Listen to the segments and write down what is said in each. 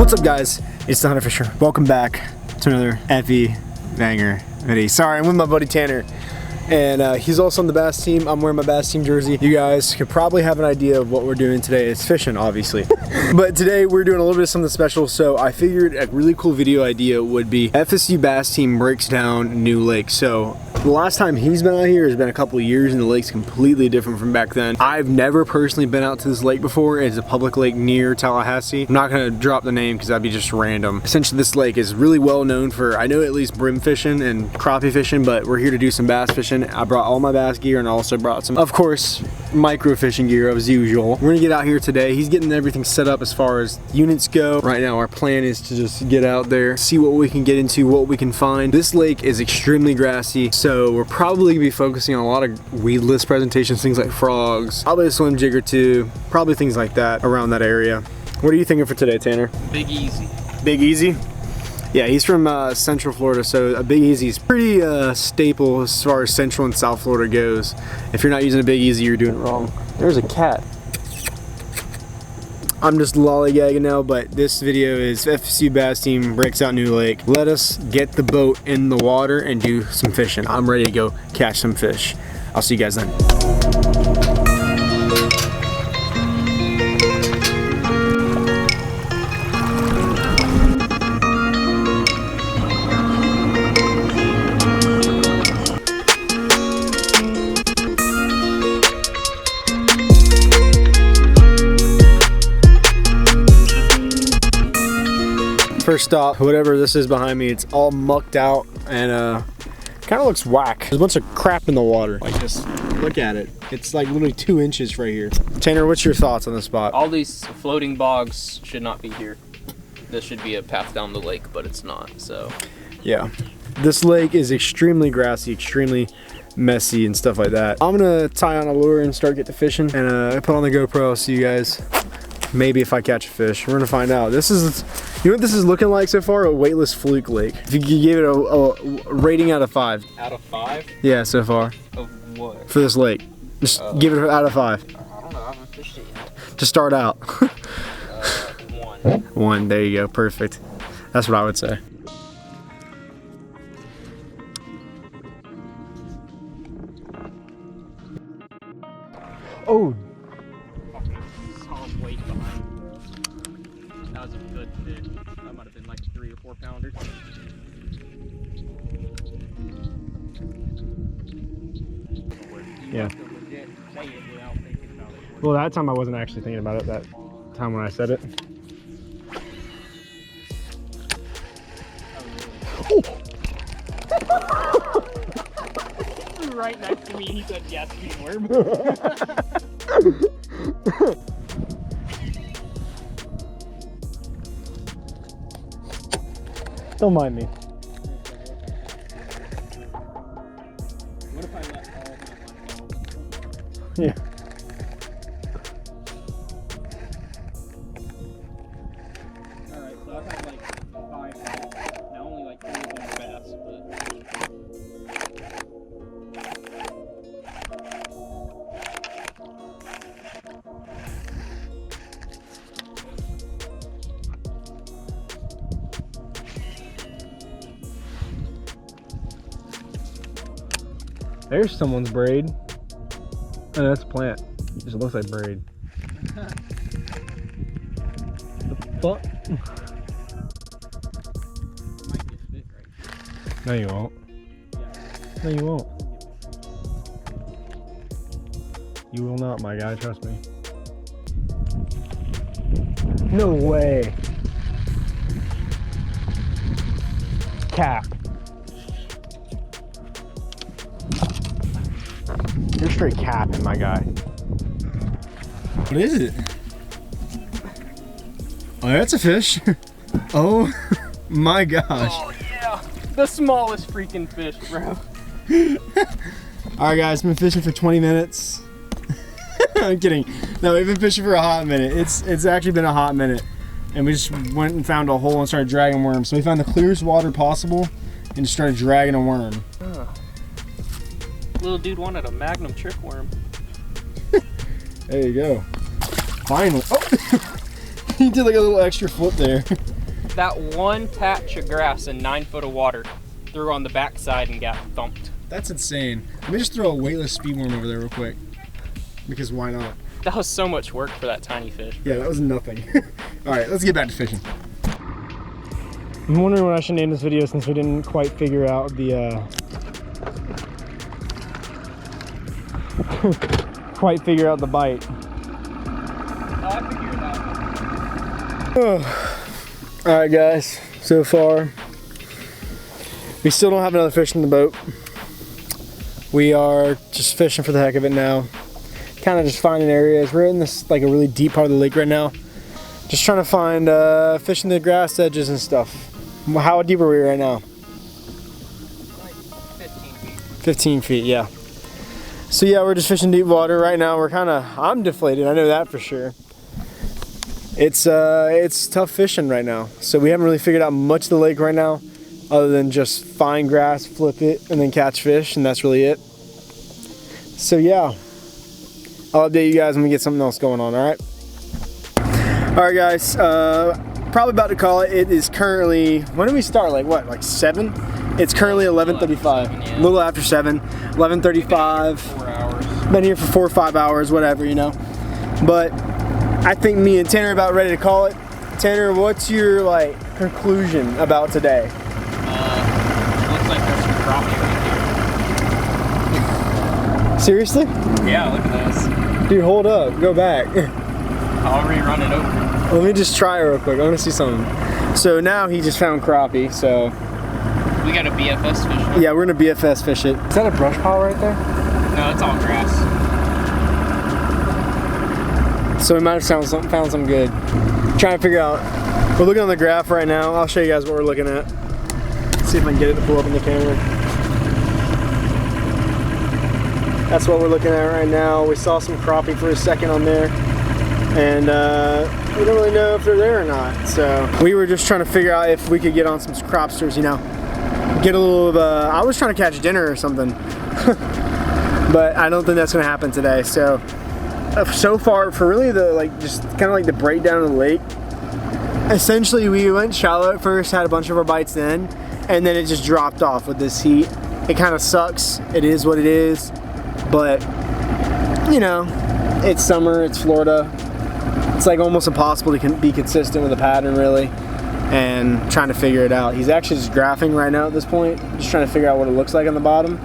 What's up, guys? It's the Hunter Fisher. Welcome back to another FE banger video. Sorry, I'm with my buddy Tanner, and he's also on the bass team. I'm wearing my bass team jersey. You guys could probably have an idea of what we're doing today. It's fishing, obviously. But today we're doing a little bit of something special, so I figured a really cool video idea would be FSU bass team breaks down new lake. So the last time he's been out here has been a couple of years, and the lake's completely different from back then. I've never personally been out to this lake before. It's a public lake near Tallahassee. I'm not gonna drop the name because that'd be just random. Essentially, this lake is really well known for, I know, at least brim fishing and crappie fishing, but we're here to do some bass fishing. I brought all my bass gear and also brought some, of course, micro fishing gear as usual. We're gonna get out here today. He's getting everything set up as far as units go. Right now, our plan is to just get out there, see what we can get into, what we can find. This lake is extremely grassy, so we're probably gonna be focusing on a lot of weedless presentations, things like frogs, probably a swim jig or two, probably things like that around that area. What are you thinking for today, Tanner? Big Easy. Big Easy? Yeah, he's from Central Florida, so a Big Easy is pretty staple as far as Central and South Florida goes. If you're not using a Big Easy, you're doing it wrong. There's a cat. I'm just lollygagging now, but this video is FSU Bass Team breaks out new lake. Let us get the boat in the water and do some fishing. I'm ready to go catch some fish. I'll see you guys then. First stop, whatever this is behind me, it's all mucked out and kind of looks whack. There's a bunch of crap in the water. Like, just look at it. It's like literally 2 inches right here. Tanner, what's your thoughts on the spot? All these floating bogs should not be here. This should be a path down the lake, but it's not, so. Yeah, this lake is extremely grassy, extremely messy and stuff like that. I'm gonna tie on a lure and start getting to fishing, and put on the GoPro. I'll see you guys. Maybe if I catch a fish. We're gonna find out. This is, you know what this is looking like so far? A weightless fluke lake. If you gave it a rating out of 5. Out of 5? Yeah, so far. Of what? For this lake. Just give it out of 5. I don't know, I haven't fished it yet. To start out. 1. 1, there you go, perfect. That's what I would say. Oh. Weight behind. That was a good fish. That might have been like a 3 or 4 pounder. Yeah. Well, that time I wasn't actually thinking about it. That time when I said it. Oh. Right next to me, he said, "Yes, you worm." Don't mind me. What if I left all of my Yeah. Alright, so I've had like 5 bass. Now only like 3 of them are bass, but. There's someone's braid. Oh, that's a plant. It just looks like braid. The fuck? Might get fit right. No, you won't. Yeah. No, you won't. You will not, my guy. Trust me. No way. Cap. You're straight capping, my guy. What is it? Oh, that's a fish. Oh my gosh. Oh yeah, the smallest freaking fish, bro. Alright guys, been fishing for 20 minutes. I'm kidding. No, we've been fishing for a hot minute. It's actually been a hot minute. And we just went and found a hole and started dragging worms. So we found the clearest water possible and just started dragging a worm. Little dude wanted a magnum trick worm. There you go. Finally. Oh! He did like a little extra flip there. that one patch of grass in 9 foot of water, threw on the backside and got thumped. That's insane. Let me just throw a weightless speed worm over there real quick. Because why not? That was so much work for that tiny fish. Yeah, that was nothing. All right, let's get back to fishing. I'm wondering what I should name this video since we didn't quite figure out the bite. Oh, I figured it out. All right, guys. So far, we still don't have another fish in the boat. We are just fishing for the heck of it now. Kind of just finding areas. We're in this like a really deep part of the lake right now. Just trying to find fish in the grass edges and stuff. How deep are we right now? Like 15 feet. 15 feet, yeah. So yeah, we're just fishing deep water right now. I'm deflated, I know that for sure. It's tough fishing right now. So we haven't really figured out much of the lake right now, other than just find grass, flip it, and then catch fish, and that's really it. So yeah, I'll update you guys when we get something else going on, all right? All right, guys, probably about to call it. It is currently, when did we start? Like what, like 7? It's currently 11:35, yeah. A little after 7, 11:35. 4 hours. Been here for 4 or 5 hours, whatever, you know. But I think me and Tanner are about ready to call it. Tanner, what's your like conclusion about today? Looks like there's some crappie right Seriously? here. Yeah, look at this. Dude, hold up, go back. I'll rerun it over. Let me just try it real quick. I want to see something. So now he just found crappie. So We got a BFS fish. yeah, we're gonna BFS fish it. Is that a brush pile right there? No, it's all grass. So we might have found something good. Trying to figure out. We're looking on the graph right now. I'll show you guys what we're looking at. See if I can get it to pull up in the camera. That's what we're looking at right now. We saw some crappie for a second on there, and we don't really know if they're there or not. So we were just trying to figure out if we could get on some cropsters, you know, get a little of I was trying to catch dinner or something, but I don't think that's gonna happen today. So far, for really the just kind of like the breakdown of the lake, essentially we went shallow at first, had a bunch of our bites in, and then it just dropped off with this heat. It kind of sucks. It is what it is. But, you know, it's summer, it's Florida. It's like almost impossible to be consistent with a pattern, really, and trying to figure it out. He's actually just graphing right now at this point, just trying to figure out what it looks like on the bottom.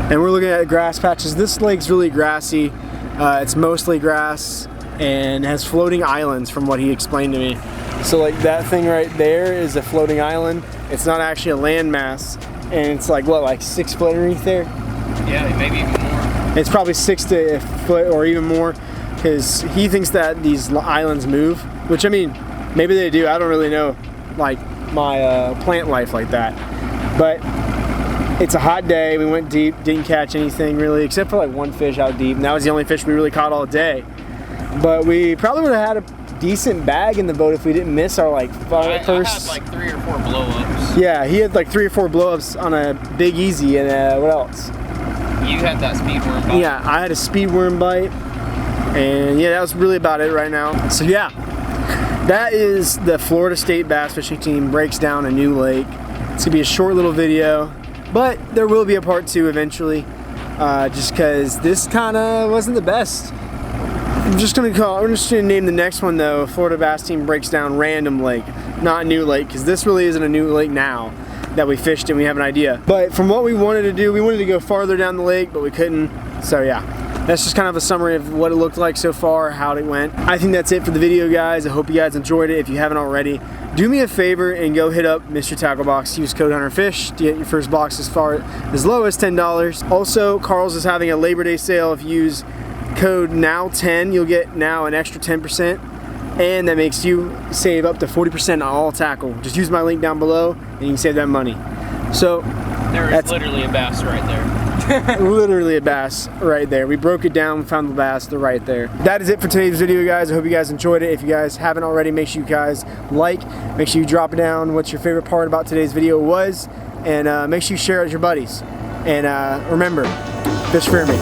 And we're looking at grass patches. This lake's really grassy. It's mostly grass and has floating islands from what he explained to me. So like that thing right there is a floating island. It's not actually a landmass, and it's like what, like 6 foot underneath there? Yeah, maybe even more. It's probably 6 to a foot or even more, because he thinks that these islands move, which I mean, maybe they do. I don't really know like my plant life like that. But it's a hot day. We went deep, didn't catch anything really, except for like one fish out deep, and that was the only fish we really caught all day. But we probably would have had a decent bag in the boat if we didn't miss our like first. I had like 3 or 4 blow-ups. Yeah, he had like 3 or 4 blow-ups on a Big Easy, and what else? You had that speed worm bite. Yeah, I had a speed worm bite, and yeah, that was really about it right now. So yeah, that is the Florida State Bass Fishing Team breaks down a new lake. It's gonna be a short little video, but there will be a part 2 eventually, just because this kind of wasn't the best. I'm just gonna name the next one though, Florida Bass Team breaks down random lake, not new lake, because this really isn't a new lake now that we fished and we have an idea. But from what we wanted to do, we wanted to go farther down the lake, but we couldn't. So yeah, that's just kind of a summary of what it looked like so far, how it went. I think that's it for the video, guys. I hope you guys enjoyed it. If you haven't already, do me a favor and go hit up Mr. Tackle Box. Use code HunterFish to get your first box as low as $10. Also, Carl's is having a Labor Day sale. If you use code NOW10, you'll get now an extra 10%, and that makes you save up to 40% on all tackle. Just use my link down below and you can save that money. So There is literally a bass right there. literally a bass right there. We broke it down, found the bass, they're right there. That is it for today's video, guys. I hope you guys enjoyed it. If you guys haven't already, make sure you guys make sure you drop it down what your favorite part about today's video was, and make sure you share it with your buddies. And remember, fish for me.